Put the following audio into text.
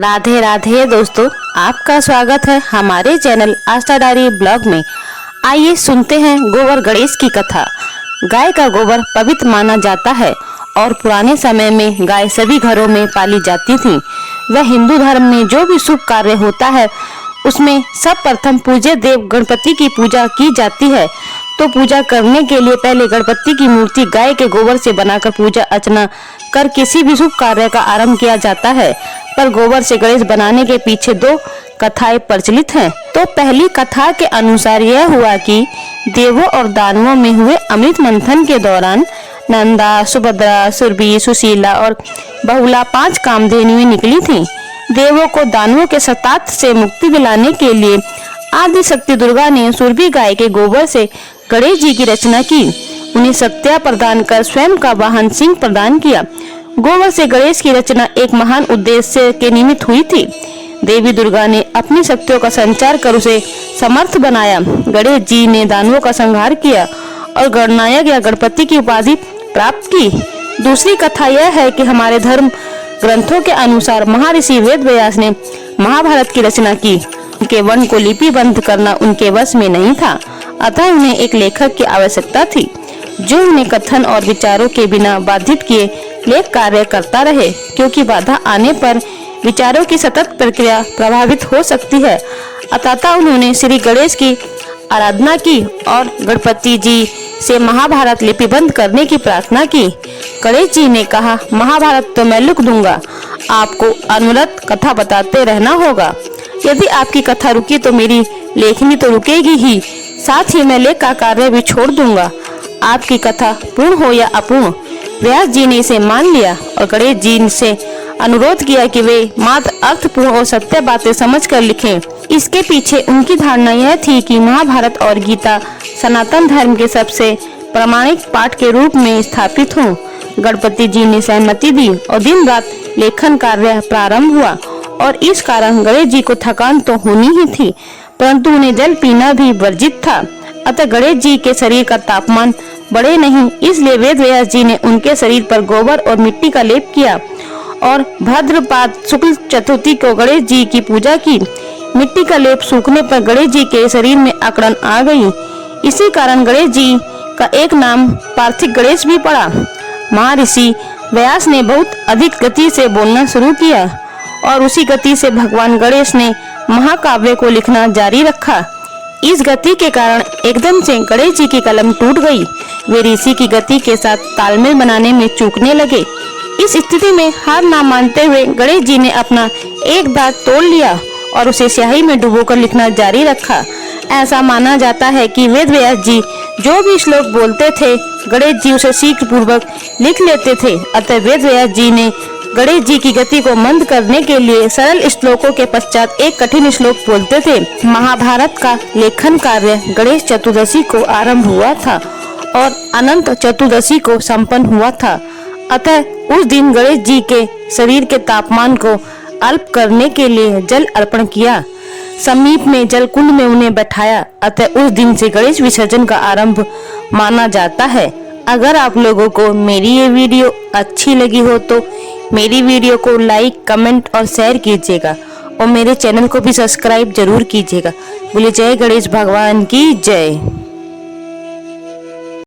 राधे राधे दोस्तों, आपका स्वागत है हमारे चैनल आस्था डायरी ब्लॉग में। आइए सुनते हैं गोबर गणेश की कथा। गाय का गोबर पवित्र माना जाता है और पुराने समय में गाय सभी घरों में पाली जाती थी। वह हिंदू धर्म में जो भी शुभ कार्य होता है उसमें सब प्रथम पूज्य देव गणपति की पूजा की जाती है। तो पूजा करने के लिए पहले गणपति की मूर्ति गाय के गोबर से बनाकर पूजा अर्चना कर किसी भी शुभ कार्य का आरंभ किया जाता है। पर गोबर से गणेश बनाने के पीछे दो कथाएं प्रचलित हैं। तो पहली कथा के अनुसार यह हुआ कि देवों और दानवों में हुए अमृत मंथन के दौरान नंदा, सुभद्रा, सुरभि, सुशीला और बहुला 5 कामधेनुएं निकली थीं। देवों को दानवों के सतात से मुक्ति दिलाने के लिए आदि शक्ति दुर्गा ने सुरभि गाय के गोबर से गणेश जी की रचना की। उन्हें सत्या प्रदान कर स्वयं का वाहन सिंह प्रदान किया। गोबर से गणेश की रचना एक महान उद्देश्य के निमित्त हुई थी। देवी दुर्गा ने अपनी शक्तियों का संचार कर उसे समर्थ बनाया। गणेश जी ने दानवों का संहार किया और गणनायक या गणपति की उपाधि प्राप्त की। दूसरी कथा यह है कि हमारे धर्म ग्रंथों के अनुसार महर्षि वेद व्यास ने महाभारत की रचना की। उनके वन को लिपिबद्ध करना उनके वश में नहीं था, अतः उन्हें एक लेखक की आवश्यकता थी जो उन्हें कथन और विचारों के बिना बाधित किए लेख कार्य करता रहे, क्योंकि बाधा आने पर विचारों की सतत प्रक्रिया प्रभावित हो सकती है। अतः उन्होंने श्री गणेश की आराधना की और गणपति जी से महाभारत लिपिबद्ध करने की प्रार्थना की। गणेश जी ने कहा, महाभारत तो मैं लिख दूंगा, आपको अनवरत कथा बताते रहना होगा। यदि आपकी कथा रुकी तो मेरी लेखनी तो रुकेगी ही, साथ ही मैं लेख का कार्य भी छोड़ दूंगा। आपकी कथा पूर्ण हो या अपूर्ण। व्यास जी ने इसे मान लिया और गणेश जी से अनुरोध किया कि वे मात्र अर्थपूर्ण और सत्य बातें समझकर लिखें। इसके पीछे उनकी धारणा यह थी कि महाभारत और गीता सनातन धर्म के सबसे प्रामाणिक पाठ के रूप में स्थापित हों। गणपति जी ने सहमति दी और दिन रात लेखन कार्य प्रारंभ हुआ और इस कारण गणेश जी को थकान तो होनी ही थी, परंतु उन्हें जल पीना भी वर्जित था। अतः गणेश जी के शरीर का तापमान बढ़े नहीं, इसलिए वेद व्यास जी ने उनके शरीर पर गोबर और मिट्टी का लेप किया और भाद्रपद शुक्ल चतुर्थी को गणेश जी की पूजा की। मिट्टी का लेप सूखने पर गणेश जी के शरीर में अकड़न आ गई। इसी कारण गणेश जी का एक नाम पार्थिव गणेश भी पड़ा। महर्षि व्यास ने बहुत अधिक गति से बोलना शुरू किया और उसी गति से भगवान गणेश ने महाकाव्य को लिखना जारी रखा। इस गति के कारण एकदम से गणेश जी की कलम टूट गई। वे ऋषि की गति के साथ तालमेल बनाने में चूकने लगे। इस स्थिति में हार ना मानते हुए गणेश जी ने अपना एक दांत तोड़ लिया और उसे स्याही में डुबोकर लिखना जारी रखा। ऐसा माना जाता है कि वेद व्यास जी जो भी श्लोक बोलते थे गणेश जी उसे शीघ्र पूर्वक लिख लेते थे। अतः वेद व्यास जी ने गणेश जी की गति को मंद करने के लिए सरल श्लोकों के पश्चात एक कठिन श्लोक बोलते थे। महाभारत का लेखन कार्य गणेश चतुर्दशी को आरंभ हुआ था और अनंत चतुर्दशी को संपन्न हुआ था। अतः उस दिन गणेश जी के शरीर के तापमान को अल्प करने के लिए जल अर्पण किया। समीप में जल कुंड में उन्हें बैठाया। अतः उस दिन से गणेश विसर्जन का आरंभ माना जाता है। अगर आप लोगों को मेरी ये वीडियो अच्छी लगी हो तो मेरी वीडियो को लाइक, कमेंट और शेयर कीजिएगा और मेरे चैनल को भी सब्सक्राइब जरूर कीजिएगा। बोले जय गणेश भगवान की जय।